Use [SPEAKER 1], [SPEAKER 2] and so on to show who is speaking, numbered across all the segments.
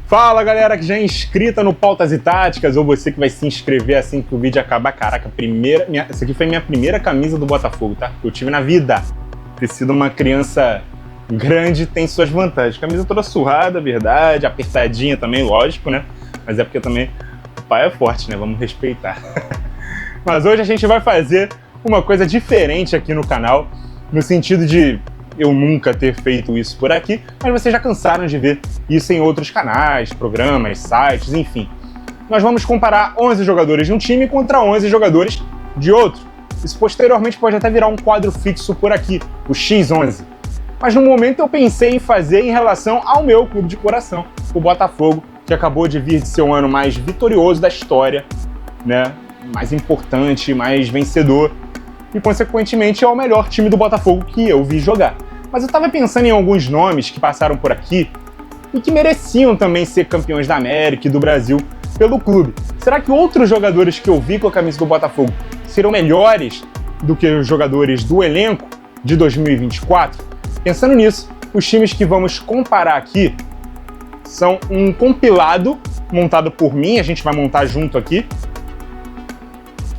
[SPEAKER 1] Fala galera que já é inscrita no Pautas e Táticas, ou você que vai se inscrever assim que o vídeo acabar. Caraca, essa aqui foi minha primeira camisa do Botafogo, tá? Que eu tive na vida. Ter sido uma criança grande tem suas vantagens. Camisa toda surrada, verdade, apertadinha também, lógico, né? Mas é porque também o pai é forte, né? Vamos respeitar. Mas hoje a gente vai fazer uma coisa diferente aqui no canal, no sentido de eu nunca ter feito isso por aqui, mas vocês já cansaram de ver isso em outros canais, programas, sites, enfim. Nós vamos comparar 11 jogadores de um time contra 11 jogadores de outro. Isso posteriormente pode até virar um quadro fixo por aqui, o X11. Mas no momento eu pensei em fazer em relação ao meu clube de coração, o Botafogo, que acabou de vir de ser o ano mais vitorioso da história, né? Mais importante, mais vencedor, e consequentemente é o melhor time do Botafogo que eu vi jogar. Mas eu tava pensando em alguns nomes que passaram por aqui e que mereciam também ser campeões da América e do Brasil pelo clube. Será que outros jogadores que eu vi com a camisa do Botafogo serão melhores do que os jogadores do elenco de 2024? Pensando nisso, os times que vamos comparar aqui são um compilado montado por mim, a gente vai montar junto aqui,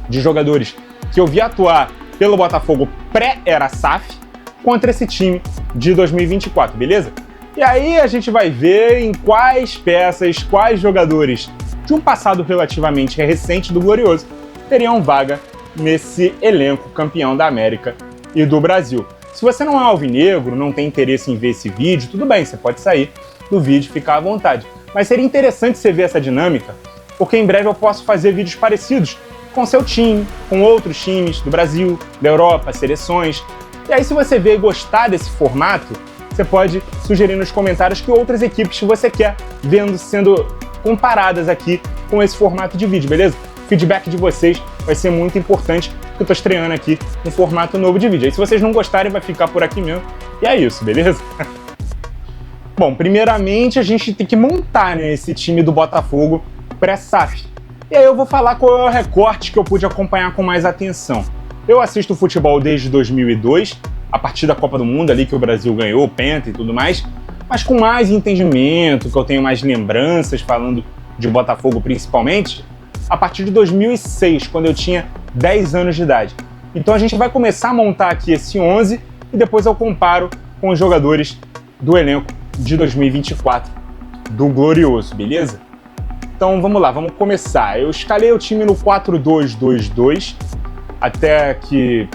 [SPEAKER 1] de jogadores que eu vi atuar pelo Botafogo pré-era SAF, contra esse time de 2024, beleza? E aí a gente vai ver em quais peças, quais jogadores de um passado relativamente recente do Glorioso teriam vaga nesse elenco campeão da América e do Brasil. Se você não é alvinegro, não tem interesse em ver esse vídeo, tudo bem, você pode sair do vídeo e ficar à vontade. Mas seria interessante você ver essa dinâmica, porque em breve eu posso fazer vídeos parecidos com seu time, com outros times do Brasil, da Europa, seleções. E aí, se você ver e gostar desse formato, você pode sugerir nos comentários que outras equipes você quer vendo sendo comparadas aqui com esse formato de vídeo, beleza? O feedback de vocês vai ser muito importante, porque eu tô estreando aqui um formato novo de vídeo. Aí, se vocês não gostarem, vai ficar por aqui mesmo. E é isso, beleza? Bom, primeiramente a gente tem que montar, né, esse time do Botafogo pré-SAF. E aí eu vou falar qual é o recorte que eu pude acompanhar com mais atenção. Eu assisto futebol desde 2002, a partir da Copa do Mundo ali que o Brasil ganhou, o Penta e tudo mais, mas com mais entendimento, que eu tenho mais lembranças falando de Botafogo principalmente, a partir de 2006, quando eu tinha 10 anos de idade. Então a gente vai começar a montar aqui esse 11 e depois eu comparo com os jogadores do elenco de 2024 do Glorioso, beleza? Então vamos lá, vamos começar. Eu escalei o time no 4-2-2-2, até que,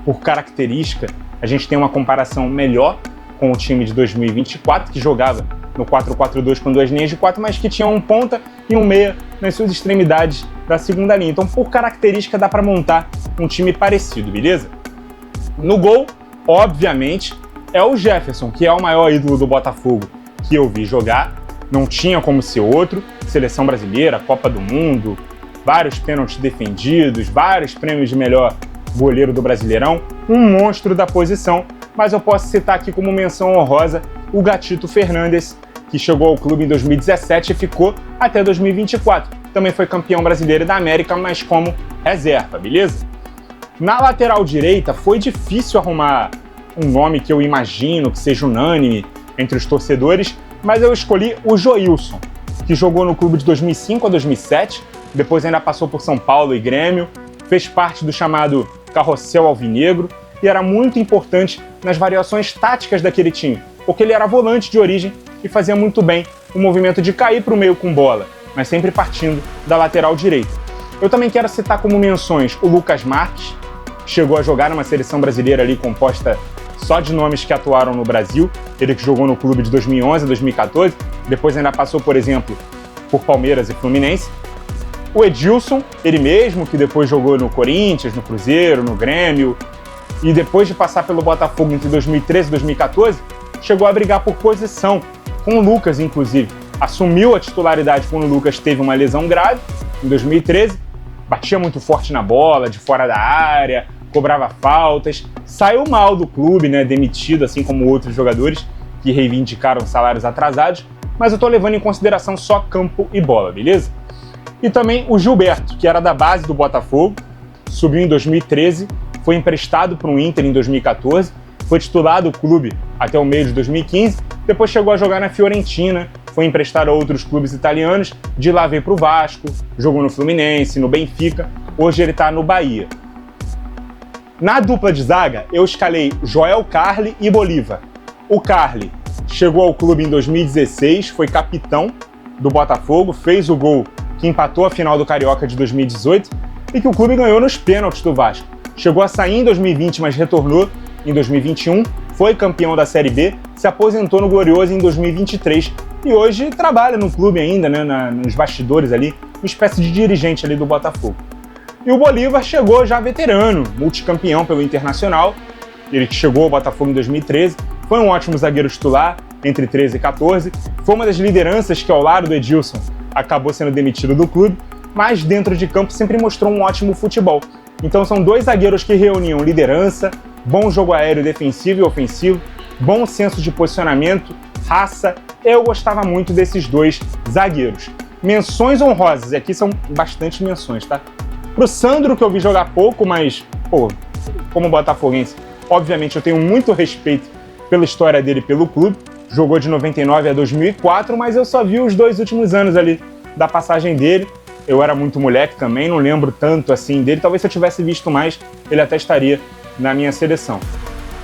[SPEAKER 1] por característica, a gente tem uma comparação melhor com o time de 2024, que jogava no 4-4-2 com duas linhas de 4, mas que tinha um ponta e um meia nas suas extremidades da segunda linha. Então, por característica, dá para montar um time parecido, beleza? No gol, obviamente, é o Jefferson, que é o maior ídolo do Botafogo que eu vi jogar. Não tinha como ser outro. Seleção brasileira, Copa do Mundo, vários pênaltis defendidos, vários prêmios de melhor goleiro do Brasileirão, um monstro da posição, mas eu posso citar aqui como menção honrosa o Gatito Fernandes, que chegou ao clube em 2017 e ficou até 2024. Também foi campeão brasileiro da América, mas como reserva, beleza? Na lateral direita foi difícil arrumar um nome que eu imagino que seja unânime entre os torcedores, mas eu escolhi o Joilson, que jogou no clube de 2005 a 2007, depois ainda passou por São Paulo e Grêmio, fez parte do chamado Carrossel Alvinegro e era muito importante nas variações táticas daquele time, porque ele era volante de origem e fazia muito bem o movimento de cair para o meio com bola, mas sempre partindo da lateral direita. Eu também quero citar como menções o Lucas Marques, que chegou a jogar numa seleção brasileira ali composta só de nomes que atuaram no Brasil, ele que jogou no clube de 2011 a 2014, depois ainda passou, por exemplo, por Palmeiras e Fluminense. O Edilson, ele mesmo, que depois jogou no Corinthians, no Cruzeiro, no Grêmio, e depois de passar pelo Botafogo entre 2013 e 2014, chegou a brigar por posição, com o Lucas, inclusive. Assumiu a titularidade quando o Lucas teve uma lesão grave, em 2013, batia muito forte na bola, de fora da área, cobrava faltas, saiu mal do clube, né, demitido, assim como outros jogadores que reivindicaram salários atrasados, mas eu tô levando em consideração só campo e bola, beleza? E também o Gilberto, que era da base do Botafogo, subiu em 2013, foi emprestado para o Inter em 2014, foi titular do clube até o meio de 2015, depois chegou a jogar na Fiorentina, foi emprestado a outros clubes italianos, de lá veio para o Vasco, jogou no Fluminense, no Benfica, hoje ele está no Bahia. Na dupla de zaga, eu escalei Joel Carli e Bolívar. O Carli chegou ao clube em 2016, foi capitão do Botafogo, fez o gol que empatou a final do Carioca de 2018 e que o clube ganhou nos pênaltis do Vasco. Chegou a sair em 2020, mas retornou em 2021, foi campeão da Série B, se aposentou no Glorioso em 2023 e hoje trabalha no clube ainda, né, nos bastidores ali, uma espécie de dirigente ali do Botafogo. E o Bolívar chegou já veterano, multicampeão pelo Internacional, ele que chegou ao Botafogo em 2013, foi um ótimo zagueiro titular entre 13 e 14, foi uma das lideranças que ao lado do Edilson acabou sendo demitido do clube, mas dentro de campo sempre mostrou um ótimo futebol. Então são dois zagueiros que reuniam liderança, bom jogo aéreo defensivo e ofensivo, bom senso de posicionamento, raça. Eu gostava muito desses dois zagueiros. Menções honrosas, e aqui são bastante menções, tá? Pro Sandro, que eu vi jogar pouco, mas, como botafoguense, obviamente eu tenho muito respeito pela história dele pelo clube. Jogou de 99 a 2004, mas eu só vi os 2 últimos anos ali da passagem dele. Eu era muito moleque também, não lembro tanto assim dele. Talvez se eu tivesse visto mais, ele até estaria na minha seleção.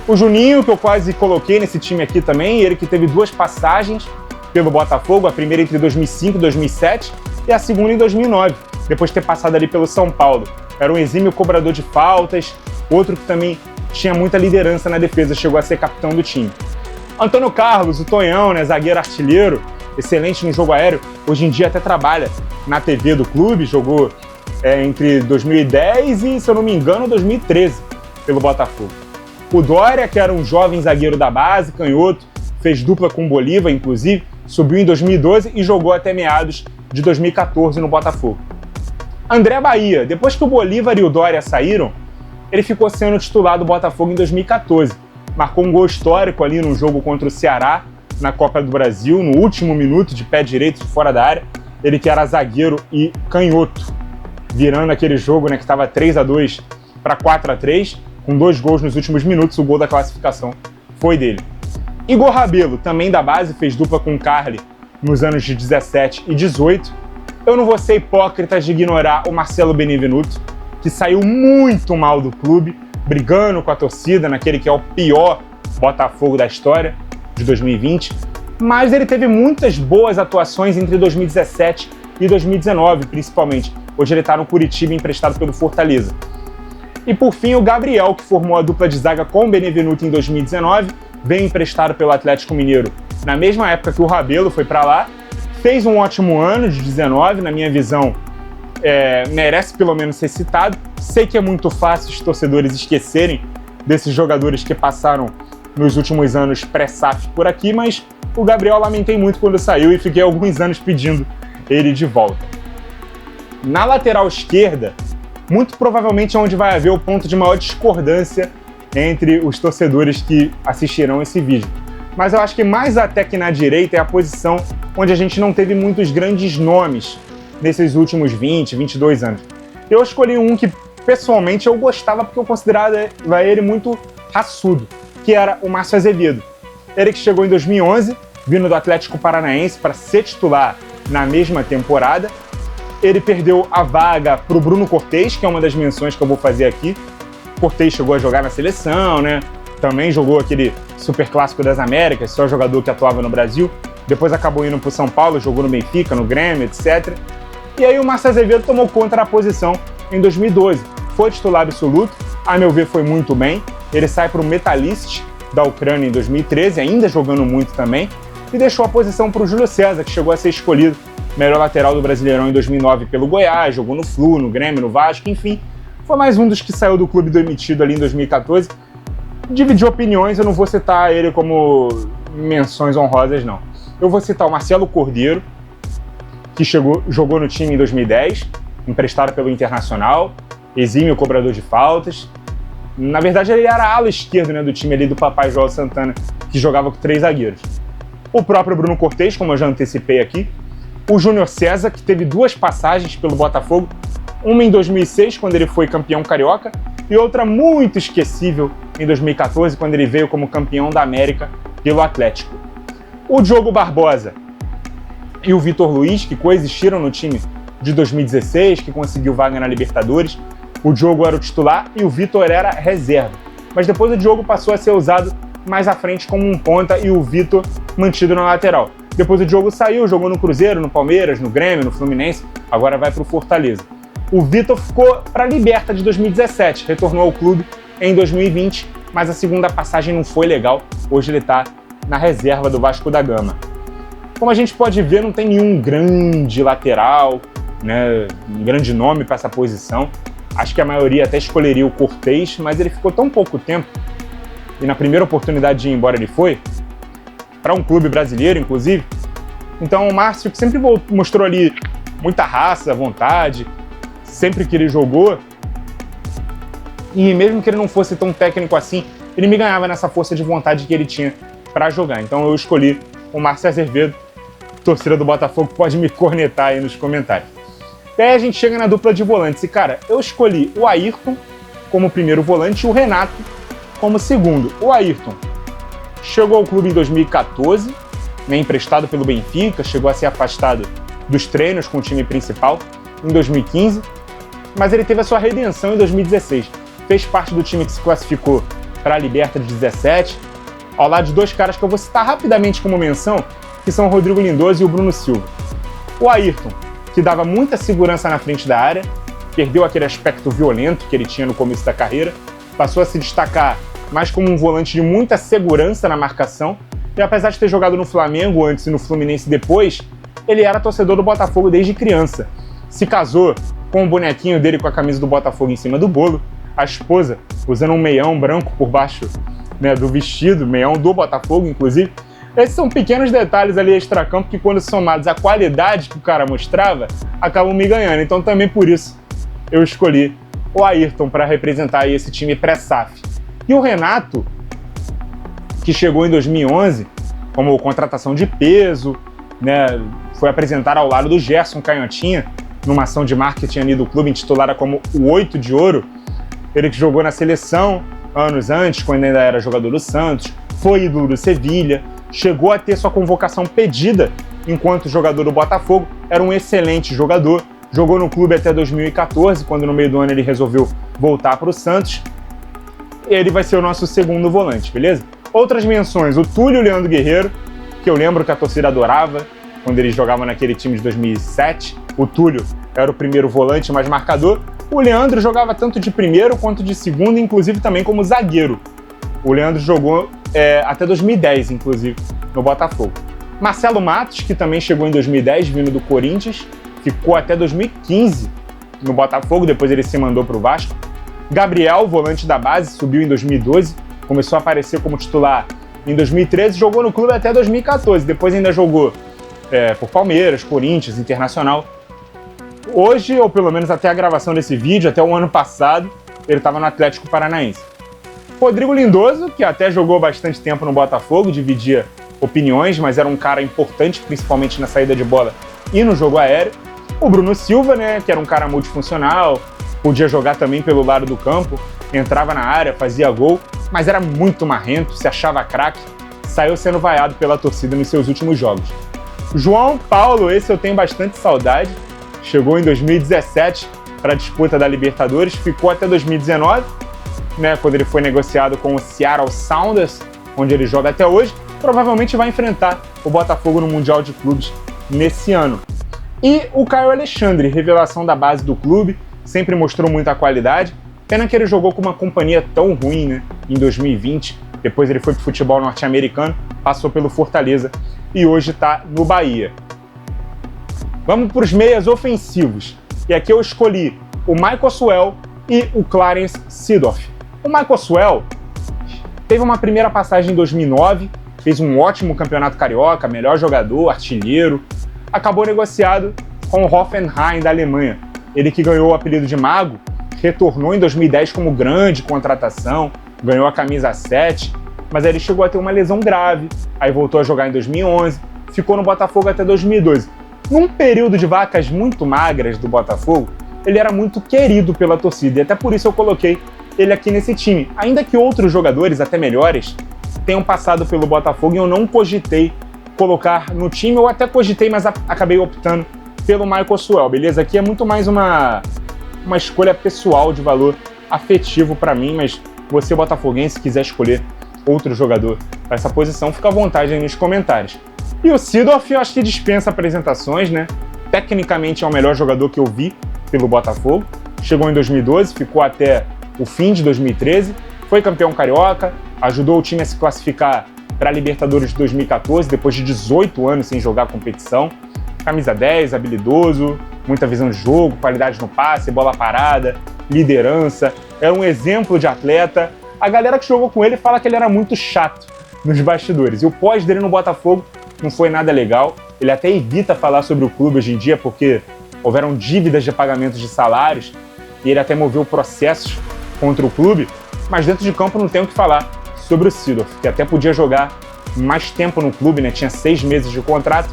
[SPEAKER 1] O Juninho, que eu quase coloquei nesse time aqui também, ele que teve 2 passagens pelo Botafogo, a primeira entre 2005 e 2007 e a segunda em 2009, depois de ter passado ali pelo São Paulo. Era um exímio cobrador de faltas, outro que também tinha muita liderança na defesa, chegou a ser capitão do time. Antônio Carlos, o Tonhão, né, zagueiro artilheiro, excelente no jogo aéreo, hoje em dia até trabalha na TV do clube, jogou entre 2010 e, se eu não me engano, 2013 pelo Botafogo. O Dória, que era um jovem zagueiro da base, canhoto, fez dupla com o Bolívar, inclusive, subiu em 2012 e jogou até meados de 2014 no Botafogo. André Bahia, depois que o Bolívar e o Dória saíram, ele ficou sendo titular do Botafogo em 2014. Marcou um gol histórico ali no jogo contra o Ceará, na Copa do Brasil, no último minuto, de pé direito, de fora da área. Ele que era zagueiro e canhoto, virando aquele jogo, né, que estava 3-2 para 4-3, com 2 gols nos últimos minutos, o gol da classificação foi dele. Igor Rabelo, também da base, fez dupla com o Carli nos anos de 17 e 18. Eu não vou ser hipócrita de ignorar o Marcelo Benevenuto, que saiu muito mal do clube, brigando com a torcida naquele que é o pior Botafogo da história, de 2020, mas ele teve muitas boas atuações entre 2017 e 2019, principalmente. Hoje ele está no Curitiba, emprestado pelo Fortaleza. E por fim, o Gabriel, que formou a dupla de zaga com o Benevenuto em 2019, veio emprestado pelo Atlético Mineiro na mesma época que o Rabelo foi para lá, fez um ótimo ano de 19, na minha visão, merece pelo menos ser citado. Sei que é muito fácil os torcedores esquecerem desses jogadores que passaram nos últimos anos pré-SAF por aqui, mas o Gabriel lamentei muito quando saiu e fiquei alguns anos pedindo ele de volta. Na lateral esquerda, muito provavelmente é onde vai haver o ponto de maior discordância entre os torcedores que assistirão esse vídeo. Mas eu acho que mais até que na direita é a posição onde a gente não teve muitos grandes nomes nesses últimos 20, 22 anos. Eu escolhi um que pessoalmente eu gostava porque eu considerava ele muito raçudo, que era o Márcio Azevedo. Ele que chegou em 2011, vindo do Atlético Paranaense para ser titular na mesma temporada. Ele perdeu a vaga para o Bruno Cortez, que é uma das menções que eu vou fazer aqui. Cortez chegou a jogar na seleção, né? Também jogou aquele Superclássico das Américas, só jogador que atuava no Brasil. Depois acabou indo para o São Paulo, jogou no Benfica, no Grêmio, etc. E aí o Márcio Azevedo tomou conta da posição em 2012. Foi titular absoluto, a meu ver foi muito bem. Ele sai para o Metalist da Ucrânia em 2013, ainda jogando muito também, e deixou a posição para o Júlio César, que chegou a ser escolhido melhor lateral do Brasileirão em 2009 pelo Goiás, jogou no Flu, no Grêmio, no Vasco, enfim. Foi mais um dos que saiu do clube demitido ali em 2014. Dividiu opiniões, eu não vou citar ele como menções honrosas, não. Eu vou citar o Marcelo Cordeiro, que jogou no time em 2010, emprestado pelo Internacional, exímio cobrador de faltas. Na verdade, ele era a ala esquerda, né, do time ali do Papai João Santana, que jogava com 3 zagueiros. O próprio Bruno Cortez, como eu já antecipei aqui. O Júnior César, que teve 2 passagens pelo Botafogo, uma em 2006, quando ele foi campeão carioca, e outra muito esquecível em 2014, quando ele veio como campeão da América pelo Atlético. O Diogo Barbosa, e o Vitor Luiz, que coexistiram no time de 2016, que conseguiu vaga na Libertadores. O Diogo era o titular e o Vitor era reserva. Mas depois o Diogo passou a ser usado mais à frente como um ponta e o Vitor mantido na lateral. Depois o Diogo saiu, jogou no Cruzeiro, no Palmeiras, no Grêmio, no Fluminense, agora vai para o Fortaleza. O Vitor ficou para a Liberta de 2017, retornou ao clube em 2020, mas a segunda passagem não foi legal. Hoje ele está na reserva do Vasco da Gama. Como a gente pode ver, não tem nenhum grande lateral, né, um grande nome para essa posição. Acho que a maioria até escolheria o Cortez, mas ele ficou tão pouco tempo, e na primeira oportunidade de ir embora ele foi, para um clube brasileiro, inclusive. Então o Márcio, que sempre mostrou ali muita raça, vontade, sempre que ele jogou, e mesmo que ele não fosse tão técnico assim, ele me ganhava nessa força de vontade que ele tinha para jogar. Então eu escolhi o Márcio Azevedo. Torcida do Botafogo pode me cornetar aí nos comentários. E aí a gente chega na dupla de volantes. E, cara, eu escolhi o Ayrton como primeiro volante e o Renato como segundo. O Ayrton chegou ao clube em 2014, né, emprestado pelo Benfica, chegou a ser afastado dos treinos com o time principal em 2015, mas ele teve a sua redenção em 2016. Fez parte do time que se classificou para a Liberta de 17, ao lado de dois caras que eu vou citar rapidamente como menção, que são o Rodrigo Lindoso e o Bruno Silva. O Ayrton, que dava muita segurança na frente da área, perdeu aquele aspecto violento que ele tinha no começo da carreira, passou a se destacar mais como um volante de muita segurança na marcação, e apesar de ter jogado no Flamengo antes e no Fluminense depois, ele era torcedor do Botafogo desde criança. Se casou com o bonequinho dele com a camisa do Botafogo em cima do bolo, a esposa usando um meião branco por baixo, né, do vestido, meião do Botafogo, inclusive. Esses são pequenos detalhes ali extracampo que, quando somados à qualidade que o cara mostrava, acabam me ganhando. Então também por isso eu escolhi o Ayrton para representar aí esse time pré-SAF. E o Renato, que chegou em 2011 como contratação de peso, né, foi apresentar ao lado do Gerson Canhotinha, numa ação de marketing ali do clube intitulada como o 8 de Ouro. Ele que jogou na seleção anos antes, quando ainda era jogador do Santos, foi ídolo do Sevilha, chegou a ter sua convocação pedida enquanto jogador do Botafogo, era um excelente jogador, jogou no clube até 2014, quando no meio do ano ele resolveu voltar para o Santos. Ele vai ser o nosso segundo volante, beleza? Outras menções, o Túlio Leandro Guerreiro, que eu lembro que a torcida adorava quando ele jogava naquele time de 2007. O Túlio era o primeiro volante mais marcador. O Leandro jogava tanto de primeiro quanto de segundo, inclusive também como zagueiro. O Leandro jogou até 2010, inclusive, no Botafogo. Marcelo Matos, que também chegou em 2010, vindo do Corinthians, ficou até 2015 no Botafogo, depois ele se mandou para o Vasco. Gabriel, volante da base, subiu em 2012, começou a aparecer como titular em 2013, jogou no clube até 2014, depois ainda jogou por Palmeiras, Corinthians, Internacional. Hoje, ou pelo menos até a gravação desse vídeo, até o ano passado, ele estava no Atlético Paranaense. Rodrigo Lindoso, que até jogou bastante tempo no Botafogo, dividia opiniões, mas era um cara importante, principalmente na saída de bola e no jogo aéreo. O Bruno Silva, né, que era um cara multifuncional, podia jogar também pelo lado do campo, entrava na área, fazia gol, mas era muito marrento, se achava craque, saiu sendo vaiado pela torcida nos seus últimos jogos. João Paulo, esse eu tenho bastante saudade, chegou em 2017 para a disputa da Libertadores, ficou até 2019, né, quando ele foi negociado com o Seattle Sounders, onde ele joga até hoje, provavelmente vai enfrentar o Botafogo no Mundial de Clubes nesse ano. E o Caio Alexandre, revelação da base do clube, sempre mostrou muita qualidade, pena que ele jogou com uma companhia tão ruim, né, em 2020, depois ele foi para o futebol norte-americano, passou pelo Fortaleza e hoje está no Bahia. Vamos para os meias ofensivos, e aqui eu escolhi o Michael Suell e o Clarence Seedorf. O Michael Suell teve uma primeira passagem em 2009, fez um ótimo campeonato carioca, melhor jogador, artilheiro, acabou negociado com o Hoffenheim da Alemanha. Ele que ganhou o apelido de Mago, retornou em 2010 como grande contratação, ganhou a camisa 7, mas aí ele chegou a ter uma lesão grave, aí voltou a jogar em 2011, ficou no Botafogo até 2012. Num período de vacas muito magras do Botafogo, ele era muito querido pela torcida, e até por isso eu coloquei ele aqui nesse time. Ainda que outros jogadores, até melhores, tenham passado pelo Botafogo e eu não cogitei colocar no time, eu até cogitei, mas acabei optando pelo Michael Suell, beleza? Aqui é muito mais uma escolha pessoal de valor afetivo para mim, mas você, botafoguense, quiser escolher outro jogador para essa posição, fica à vontade aí nos comentários. E o Seedorf, eu acho que dispensa apresentações, né? Tecnicamente é o melhor jogador que eu vi pelo Botafogo. Chegou em 2012, ficou até o fim de 2013, foi campeão carioca, ajudou o time a se classificar para a Libertadores de 2014, depois de 18 anos sem jogar competição. Camisa 10, habilidoso, muita visão de jogo, qualidade no passe, bola parada, liderança, era um exemplo de atleta. A galera que jogou com ele fala que ele era muito chato nos bastidores. E o pós dele no Botafogo não foi nada legal. Ele até evita falar sobre o clube hoje em dia porque houveram dívidas de pagamentos de salários e ele até moveu processos contra o clube. Mas dentro de campo não tem o que falar sobre o Seedorf, que até podia jogar mais tempo no clube, né? Tinha 6 meses de contrato,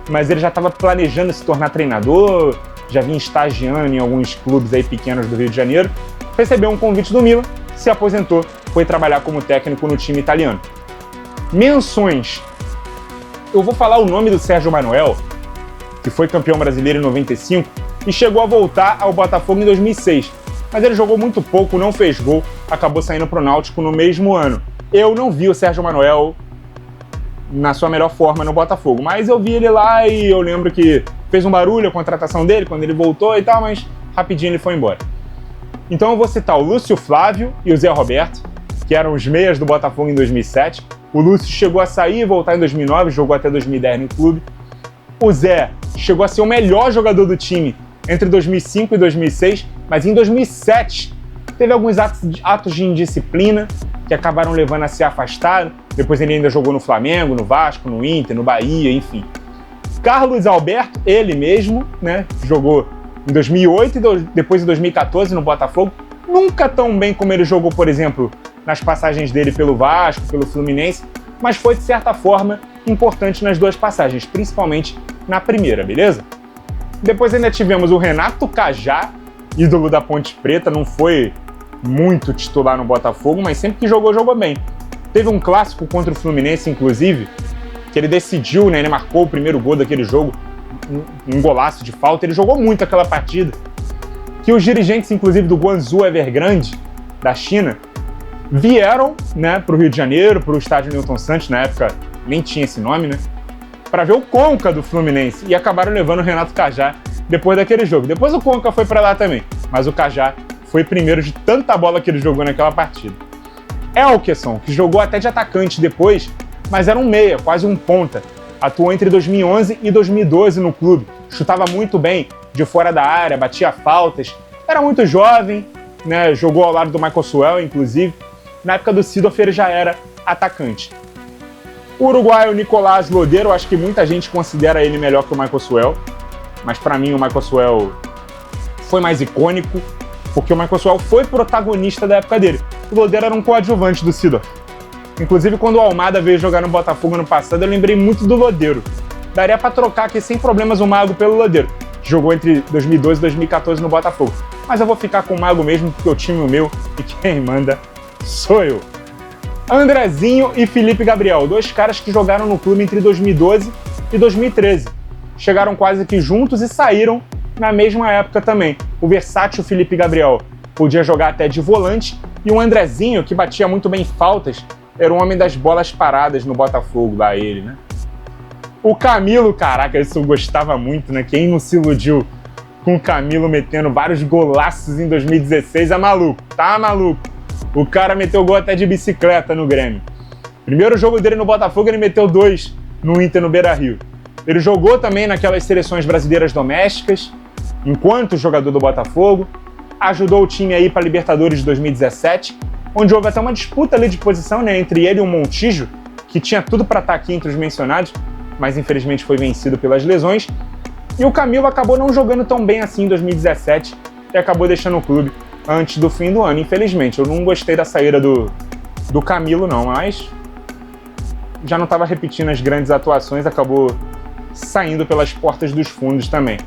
[SPEAKER 1] mas ele já estava planejando se tornar treinador, já vinha estagiando em alguns clubes aí pequenos do Rio de Janeiro, recebeu um convite do Milan, se aposentou, foi trabalhar como técnico no time italiano. Menções. Eu vou falar o nome do Sérgio Manuel, que foi campeão brasileiro em 95 e chegou a voltar ao Botafogo em 2006. Mas ele jogou muito pouco, não fez gol, acabou saindo pro Náutico no mesmo ano. Eu não vi o Sérgio Manuel na sua melhor forma no Botafogo, mas eu vi ele lá e eu lembro que fez um barulho a contratação dele quando ele voltou e tal, mas rapidinho ele foi embora. Então eu vou citar o Lúcio Flávio e o Zé Roberto, que eram os meias do Botafogo em 2007. O Lúcio chegou a sair e voltar em 2009, jogou até 2010 no clube. O Zé chegou a ser o melhor jogador do time entre 2005 e 2006, mas em 2007 teve alguns atos de indisciplina que acabaram levando a ser afastado. Depois ele ainda jogou no Flamengo, no Vasco, no Inter, no Bahia, enfim. Carlos Alberto, ele mesmo, né, jogou em 2008 e depois em 2014 no Botafogo. Nunca tão bem como ele jogou, por exemplo, nas passagens dele pelo Vasco, pelo Fluminense, mas foi, de certa forma, importante nas duas passagens, principalmente na primeira, beleza? Depois ainda tivemos o Renato Cajá, ídolo da Ponte Preta, não foi muito titular no Botafogo, mas sempre que jogou, jogou bem. Teve um clássico contra o Fluminense, inclusive, que ele decidiu, né? Ele marcou o primeiro gol daquele jogo, um golaço de falta. Ele jogou muito aquela partida, que os dirigentes, inclusive do Guangzhou Evergrande, da China, vieram, né, para o Rio de Janeiro, para o estádio Newton Santos, na época nem tinha esse nome, né? Para ver o Conca do Fluminense, e acabaram levando o Renato Cajá depois daquele jogo. Depois o Conca foi para lá também, mas o Cajá foi primeiro de tanta bola que ele jogou naquela partida. Elkeson, que jogou até de atacante depois, mas era um meia, quase um ponta. Atuou entre 2011 e 2012 no clube, chutava muito bem de fora da área, batia faltas, era muito jovem, né? Jogou ao lado do Michael Suell, inclusive. Na época do Seedorf ele já era atacante. O uruguaio Nicolás Lodeiro, acho que muita gente considera ele melhor que o Michael Suell, mas para mim o Michael Suell foi mais icônico, porque o Michael Suell foi protagonista da época dele. O Lodeiro era um coadjuvante do Seedorf. Inclusive, quando o Almada veio jogar no Botafogo no passado, eu lembrei muito do Lodeiro. Daria para trocar aqui sem problemas o Mago pelo Lodeiro. Jogou entre 2012 e 2014 no Botafogo. Mas eu vou ficar com o Mago mesmo, porque o time é o meu e quem manda sou eu. Andrezinho e Felipe Gabriel, dois caras que jogaram no clube entre 2012 e 2013. Chegaram quase que juntos e saíram na mesma época também. O versátil Felipe Gabriel podia jogar até de volante e o Andrezinho, que batia muito bem faltas, era o homem das bolas paradas no Botafogo, lá ele, né? O Camilo, caraca, isso eu gostava muito, né? Quem não se iludiu com o Camilo metendo vários golaços em 2016 é maluco, tá maluco? O cara meteu gol até de bicicleta no Grêmio. Primeiro jogo dele no Botafogo, ele meteu 2 no Inter no Beira-Rio. Ele jogou também naquelas seleções brasileiras domésticas, enquanto jogador do Botafogo. Ajudou o time a ir para a Libertadores de 2017, onde houve até uma disputa ali de posição, né, entre ele e o Montijo, que tinha tudo para estar aqui entre os mencionados, mas infelizmente foi vencido pelas lesões. E o Camilo acabou não jogando tão bem assim em 2017 e acabou deixando o clube antes do fim do ano, infelizmente. Eu não gostei da saída do Camilo não, mas já não estava repetindo as grandes atuações, acabou saindo pelas portas dos fundos também.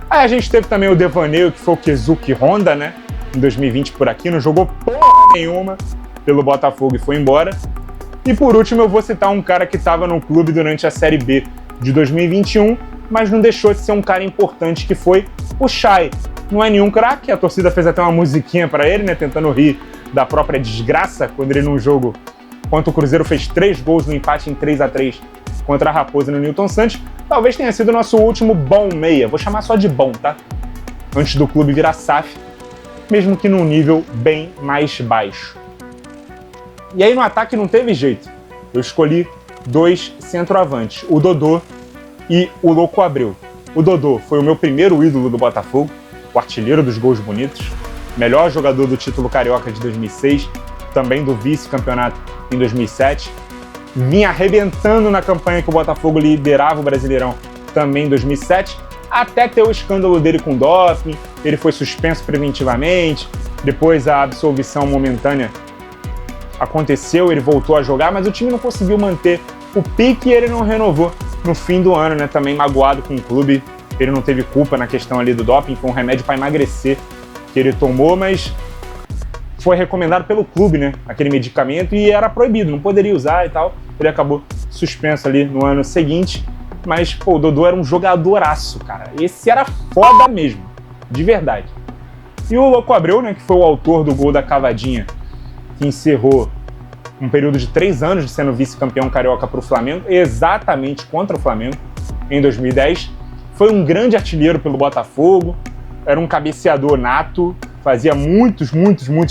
[SPEAKER 1] Aí a gente teve também o devaneio, que foi o Keisuke Honda, né, em 2020 por aqui, não jogou porra nenhuma pelo Botafogo e foi embora. E por último eu vou citar um cara que estava no clube durante a Série B de 2021, mas não deixou de ser um cara importante, que foi o Chay. Não é nenhum craque, a torcida fez até uma musiquinha para ele, né, tentando rir da própria desgraça, quando ele num jogo contra o Cruzeiro fez 3 gols no empate em 3-3 contra a Raposa no Newton Santos. Talvez tenha sido o nosso último bom meia, vou chamar só de bom, tá? Antes do clube virar SAF, mesmo que num nível bem mais baixo. E aí no ataque não teve jeito. Eu escolhi 2 centroavantes, o Dodô e o Louco Abreu. O Dodô foi o meu primeiro ídolo do Botafogo, o artilheiro dos gols bonitos, melhor jogador do título carioca de 2006, também do vice-campeonato em 2007. Vinha arrebentando na campanha que o Botafogo liderava o Brasileirão também em 2007, até ter o escândalo dele com doping. Ele foi suspenso preventivamente, depois a absolvição momentânea aconteceu, ele voltou a jogar, mas o time não conseguiu manter o pique e ele não renovou no fim do ano, né? Também magoado com o clube, ele não teve culpa na questão ali do doping, foi um remédio para emagrecer que ele tomou, mas foi recomendado pelo clube, né? Aquele medicamento, e era proibido, não poderia usar e tal. Ele acabou suspenso ali no ano seguinte, mas, pô, o Dodô era um jogadoraço, cara. Esse era foda mesmo, de verdade. E o Louco Abreu, né, que foi o autor do gol da cavadinha, que encerrou um período de 3 anos de sendo vice-campeão carioca para o Flamengo, exatamente contra o Flamengo, em 2010. Foi um grande artilheiro pelo Botafogo, era um cabeceador nato, fazia muitos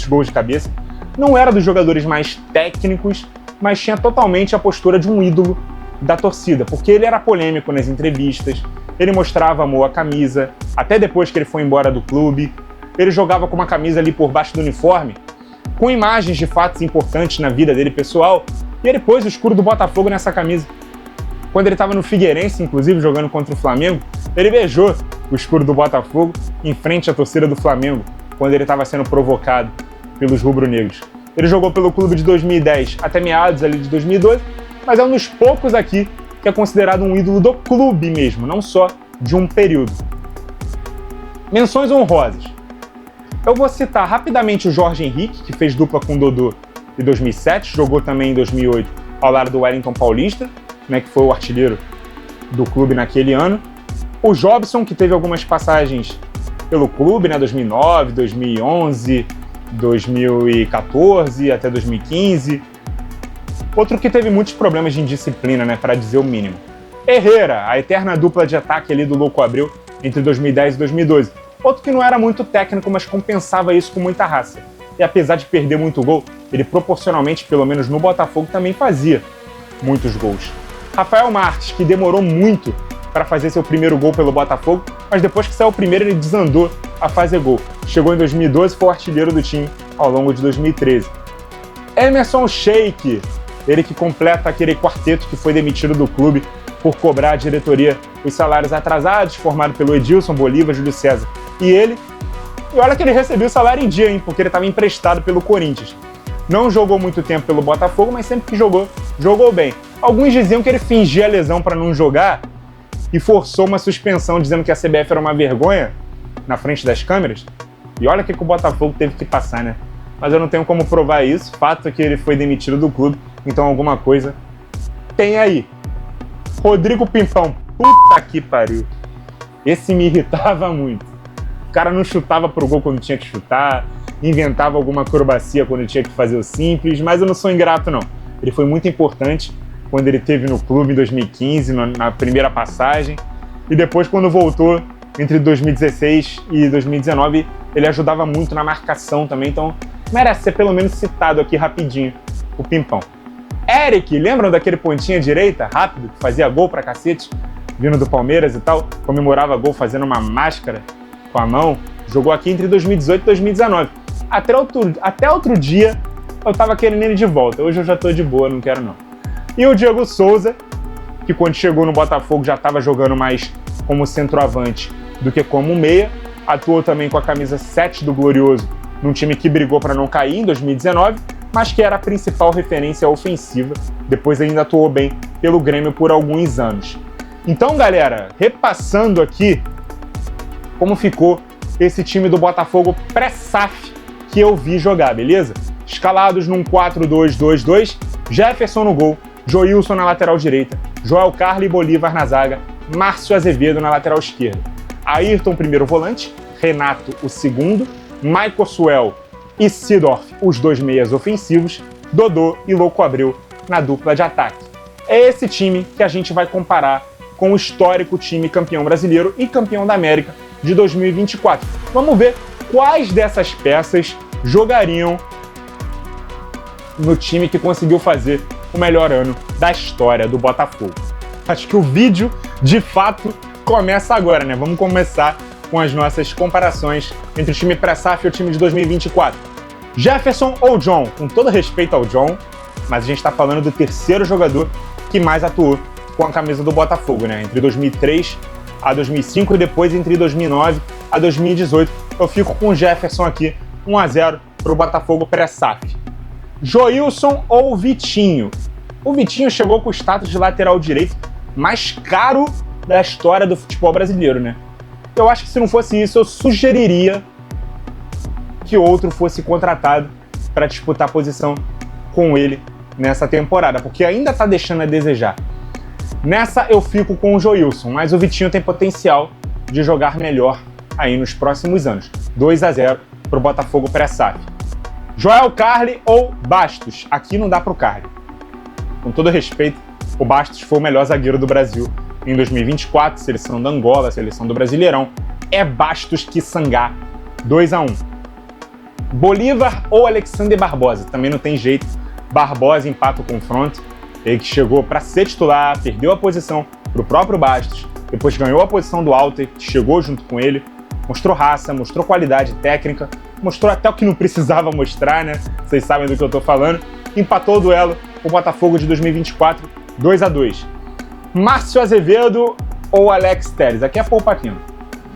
[SPEAKER 1] gols de cabeça. Não era dos jogadores mais técnicos, mas tinha totalmente a postura de um ídolo da torcida, porque ele era polêmico nas entrevistas, ele mostrava amor à camisa, até depois que ele foi embora do clube. Ele jogava com uma camisa ali por baixo do uniforme, com imagens de fatos importantes na vida dele pessoal, e ele pôs o escudo do Botafogo nessa camisa. Quando ele estava no Figueirense, inclusive, jogando contra o Flamengo, ele beijou o escudo do Botafogo em frente à torcida do Flamengo, quando ele estava sendo provocado pelos rubro-negros. Ele jogou pelo clube de 2010 até meados ali de 2012, mas é um dos poucos aqui que é considerado um ídolo do clube mesmo, não só de um período. Menções honrosas. Eu vou citar rapidamente o Jorge Henrique, que fez dupla com o Dodô em 2007, jogou também em 2008 ao lado do Wellington Paulista, né, que foi o artilheiro do clube naquele ano. O Jobson, que teve algumas passagens pelo clube, né, 2009, 2011, 2014 até 2015. Outro que teve muitos problemas de indisciplina, né, para dizer o mínimo. Herrera, a eterna dupla de ataque ali do Louco Abreu entre 2010 e 2012. Outro que não era muito técnico, mas compensava isso com muita raça. E apesar de perder muito gol, ele proporcionalmente, pelo menos no Botafogo, também fazia muitos gols. Rafael Marques, que demorou muito para fazer seu primeiro gol pelo Botafogo, mas depois que saiu o primeiro ele desandou a fazer gol. Chegou em 2012 e foi o artilheiro do time ao longo de 2013. Emerson Sheik, ele que completa aquele quarteto que foi demitido do clube por cobrar a diretoria os salários atrasados, formado pelo Edilson, Bolívar, Júlio César e ele. E olha que ele recebeu o salário em dia, hein, porque ele estava emprestado pelo Corinthians. Não jogou muito tempo pelo Botafogo, mas sempre que jogou, jogou bem. Alguns diziam que ele fingia a lesão para não jogar e forçou uma suspensão, dizendo que a CBF era uma vergonha na frente das câmeras. E olha o que o Botafogo teve que passar, né? Mas eu não tenho como provar isso. Fato é que ele foi demitido do clube, então alguma coisa tem aí. Rodrigo Pimpão. Puta que pariu. Esse me irritava muito. O cara não chutava pro gol quando tinha que chutar, inventava alguma acrobacia quando tinha que fazer o simples, mas eu não sou ingrato, não. Ele foi muito importante quando ele esteve no clube em 2015, na primeira passagem, e depois quando voltou entre 2016 e 2019, ele ajudava muito na marcação também, então merece ser pelo menos citado aqui rapidinho, o Pimpão. Eric, lembram daquele pontinha direita, rápido, que fazia gol pra cacete, vindo do Palmeiras e tal, comemorava gol fazendo uma máscara com a mão, jogou aqui entre 2018 e 2019. Até outro dia eu tava querendo ele de volta, hoje eu já tô de boa, não quero não. E o Diego Souza, que quando chegou no Botafogo já estava jogando mais como centroavante do que como meia, atuou também com a camisa 7 do Glorioso, num time que brigou para não cair em 2019, mas que era a principal referência ofensiva, depois ainda atuou bem pelo Grêmio por alguns anos. Então, galera, repassando aqui como ficou esse time do Botafogo pré-SAF que eu vi jogar, beleza? Escalados num 4-2-2-2, Jefferson no gol, Joilson na lateral direita, Joel Carli e Bolívar na zaga, Márcio Azevedo na lateral esquerda. Ayrton, primeiro volante, Renato, o segundo, Michael Suel e Seedorf, os dois meias ofensivos, Dodô e Louco Abreu na dupla de ataque. É esse time que a gente vai comparar com o histórico time campeão brasileiro e campeão da América de 2024. Vamos ver quais dessas peças jogariam no time que conseguiu fazer o melhor ano da história do Botafogo. Acho que o vídeo, de fato, começa agora, né? Vamos começar com as nossas comparações entre o time pré-SAF e o time de 2024. Jefferson ou John? Com todo respeito ao John, mas a gente está falando do terceiro jogador que mais atuou com a camisa do Botafogo, né? Entre 2003 a 2005 e depois entre 2009 a 2018. Eu fico com o Jefferson aqui, 1-0 para o Botafogo pré-SAF. Joilson ou Vitinho? O Vitinho chegou com o status de lateral direito mais caro da história do futebol brasileiro, né? Eu acho que se não fosse isso, eu sugeriria que outro fosse contratado para disputar a posição com ele nessa temporada, porque ainda tá deixando a desejar. Nessa eu fico com o Joilson, mas o Vitinho tem potencial de jogar melhor aí nos próximos anos. 2-0 pro Botafogo pré-SAF. Joel Carli ou Bastos? Aqui não dá pro Carli. Com todo respeito, o Bastos foi o melhor zagueiro do Brasil em 2024, seleção da Angola, seleção do Brasileirão. É Bastos que Sangá, 2-1. Bolívar ou Alexander Barbosa? Também não tem jeito. Barbosa empata o confronto. Ele que chegou para ser titular, perdeu a posição para o próprio Bastos, depois ganhou a posição do Alter, que chegou junto com ele, mostrou raça, mostrou qualidade técnica, mostrou até o que não precisava mostrar, né? Vocês sabem do que eu tô falando. Empatou o duelo com o Botafogo de 2024, 2-2. Márcio Azevedo ou Alex Telles? Aqui é poupaquinho.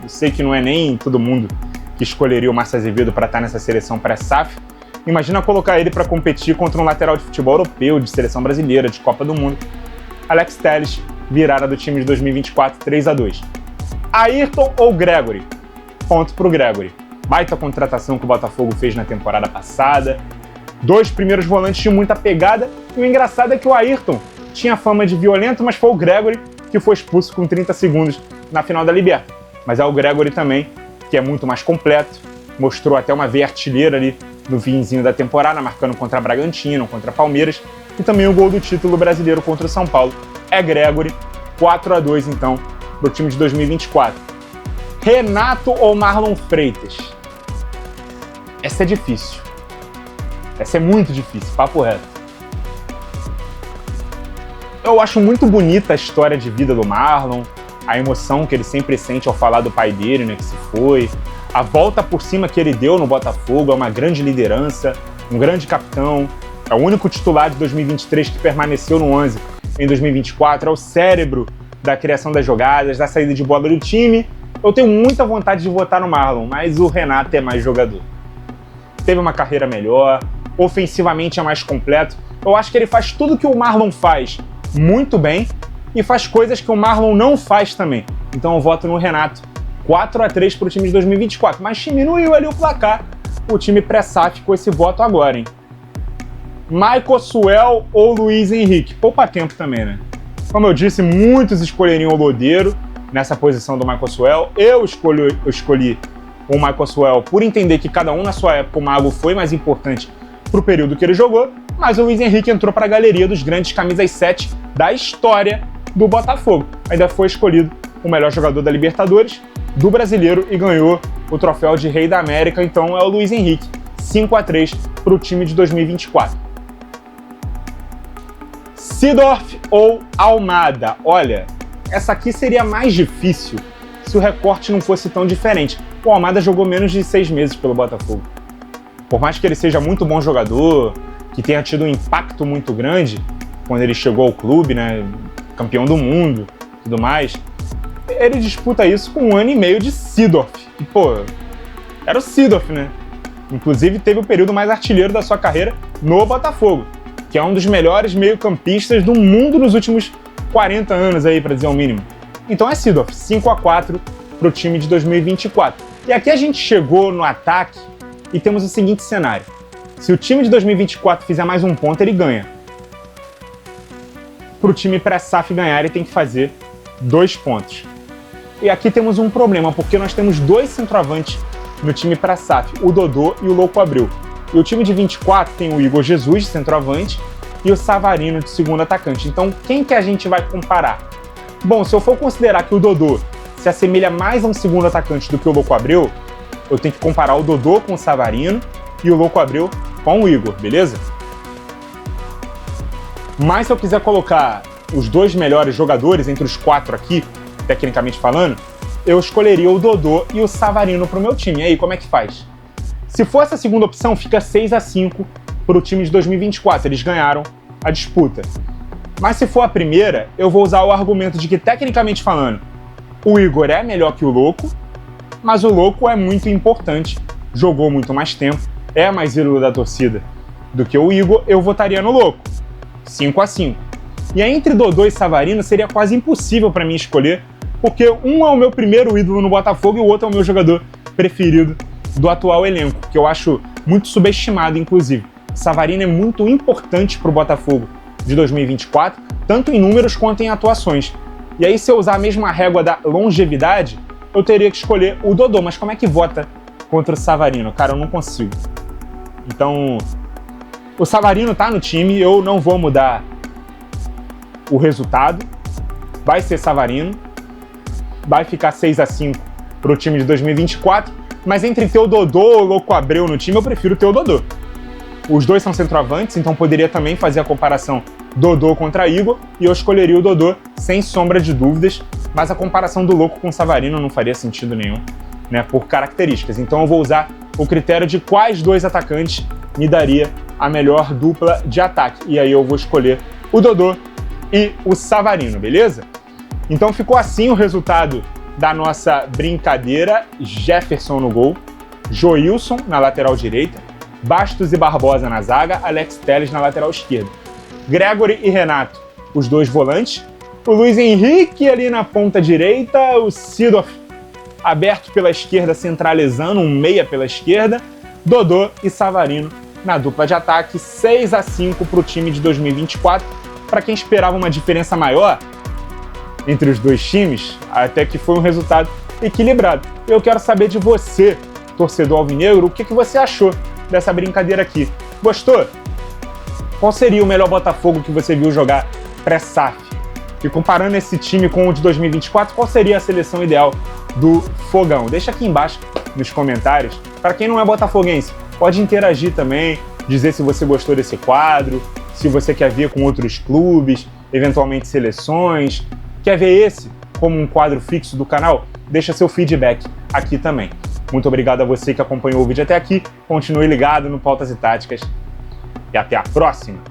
[SPEAKER 1] Eu sei que não é nem todo mundo que escolheria o Márcio Azevedo para estar nessa seleção pré-SAF. Imagina colocar ele para competir contra um lateral de futebol europeu, de seleção brasileira, de Copa do Mundo. Alex Telles, virada do time de 2024, 3-2. Ayrton ou Gregory? Ponto pro Gregory. Baita contratação que o Botafogo fez na temporada passada. 2 primeiros volantes de muita pegada. E o engraçado é que o Ayrton tinha fama de violento, mas foi o Gregory que foi expulso com 30 segundos na final da Liberta. Mas é o Gregory também, que é muito mais completo. Mostrou até uma veia artilheira ali no finzinho da temporada, marcando contra Bragantino, contra Palmeiras, e também o gol do título brasileiro contra o São Paulo. É Gregory, 4-2 então, pro time de 2024. Renato ou Marlon Freitas? Essa é difícil. Essa é muito difícil, papo reto. Eu acho muito bonita a história de vida do Marlon, a emoção que ele sempre sente ao falar do pai dele, né, que se foi, a volta por cima que ele deu no Botafogo, é uma grande liderança, um grande capitão, é o único titular de 2023 que permaneceu no 11 em 2024, é o cérebro da criação das jogadas, da saída de bola do time. Eu tenho muita vontade de votar no Marlon, mas o Renato é mais jogador. Teve uma carreira melhor, ofensivamente é mais completo. Eu acho que ele faz tudo que o Marlon faz muito bem e faz coisas que o Marlon não faz também. Então eu voto no Renato. 4-3 para o time de 2024, mas diminuiu ali o placar, o time pré-SAF com esse voto agora, hein? Michael Suel ou Luiz Henrique? Poupa tempo também, né? Como eu disse, muitos escolheriam o Lodeiro nessa posição do Michael Suel. Eu escolhi o Michael Suel por entender que cada um na sua época o Mago foi mais importante para o período que ele jogou, mas o Luiz Henrique entrou para a galeria dos grandes camisas 7 da história do Botafogo. Ainda foi escolhido o melhor jogador da Libertadores, do Brasileiro e ganhou o troféu de Rei da América, então é o Luiz Henrique. 5-3 para o time de 2024. Seedorf ou Almada? Olha, essa aqui seria mais difícil se o recorte não fosse tão diferente. O Almada jogou menos de 6 meses pelo Botafogo. Por mais que ele seja muito bom jogador, que tenha tido um impacto muito grande quando ele chegou ao clube, né, campeão do mundo e tudo mais, ele disputa isso com 1 ano e meio de Seedorf. E, pô, era o Seedorf, né? Inclusive, teve o período mais artilheiro da sua carreira no Botafogo, que é um dos melhores meio-campistas do mundo nos últimos 40 anos, aí, para dizer o mínimo. Então é Seedorf, 5-4 para o time de 2024. E aqui a gente chegou no ataque e temos o seguinte cenário. Se o time de 2024 fizer mais um ponto, ele ganha. para o time pré-SAF ganhar, ele tem que fazer 2 pontos. E aqui temos um problema, porque nós temos 2 centroavantes no time pré-SAF, o Dodô e o Louco Abreu. E o time de 24 tem o Igor Jesus, de centroavante, e o Savarino, de segundo atacante. Então, quem que a gente vai comparar? Bom, se eu for considerar que o Dodô se assemelha mais a um segundo atacante do que o Louco Abreu, eu tenho que comparar o Dodô com o Savarino e o Louco Abreu com o Igor, beleza? Mas se eu quiser colocar os 2 melhores jogadores entre os 4 aqui, tecnicamente falando, eu escolheria o Dodô e o Savarino para o meu time. E aí, como é que faz? Se for essa segunda opção, fica 6-5 para o time de 2024. Eles ganharam a disputa. Mas se for a primeira, eu vou usar o argumento de que, tecnicamente falando, o Igor é melhor que o Louco, mas o Louco é muito importante, jogou muito mais tempo, é mais ídolo da torcida do que o Igor, eu votaria no Louco. 5-5. E aí, entre Dodô e Savarino, seria quase impossível para mim escolher, porque um é o meu primeiro ídolo no Botafogo e o outro é o meu jogador preferido do atual elenco, que eu acho muito subestimado, inclusive. Savarino é muito importante para o Botafogo de 2024, tanto em números quanto em atuações. E aí, se eu usar a mesma régua da longevidade, eu teria que escolher o Dodô. Mas como é que vota contra o Savarino? Cara, eu não consigo. Então, o Savarino tá no time, eu não vou mudar o resultado. Vai ser Savarino. Vai ficar 6-5 pro time de 2024. Mas entre ter o Dodô ou o Louco Abreu no time, eu prefiro ter o Dodô. Os 2 são centroavantes, então poderia também fazer a comparação Dodô contra Igor, e eu escolheria o Dodô sem sombra de dúvidas, mas a comparação do Louco com o Savarino não faria sentido nenhum, né, por características. Então eu vou usar o critério de quais 2 atacantes me daria a melhor dupla de ataque, e aí eu vou escolher o Dodô e o Savarino, beleza? Então ficou assim o resultado da nossa brincadeira. Jefferson no gol, Joilson na lateral direita, Bastos e Barbosa na zaga, Alex Telles na lateral esquerda, Gregory e Renato, os 2 volantes, o Luiz Henrique ali na ponta direita, o Seedorf aberto pela esquerda, centralizando, um meia pela esquerda, Dodô e Savarino na dupla de ataque. 6-5 para o time de 2024. Para quem esperava uma diferença maior entre os 2 times, até que foi um resultado equilibrado. Eu quero saber de você, torcedor alvinegro, o que você achou dessa brincadeira aqui. Gostou? Qual seria o melhor Botafogo que você viu jogar pré-SAF? E comparando esse time com o de 2024, qual seria a seleção ideal do Fogão? Deixa aqui embaixo nos comentários. Para quem não é botafoguense, pode interagir também, dizer se você gostou desse quadro, se você quer ver com outros clubes, eventualmente seleções, quer ver esse como um quadro fixo do canal? Deixa seu feedback aqui também. Muito obrigado a você que acompanhou o vídeo até aqui, continue ligado no Pautas e Táticas e até a próxima!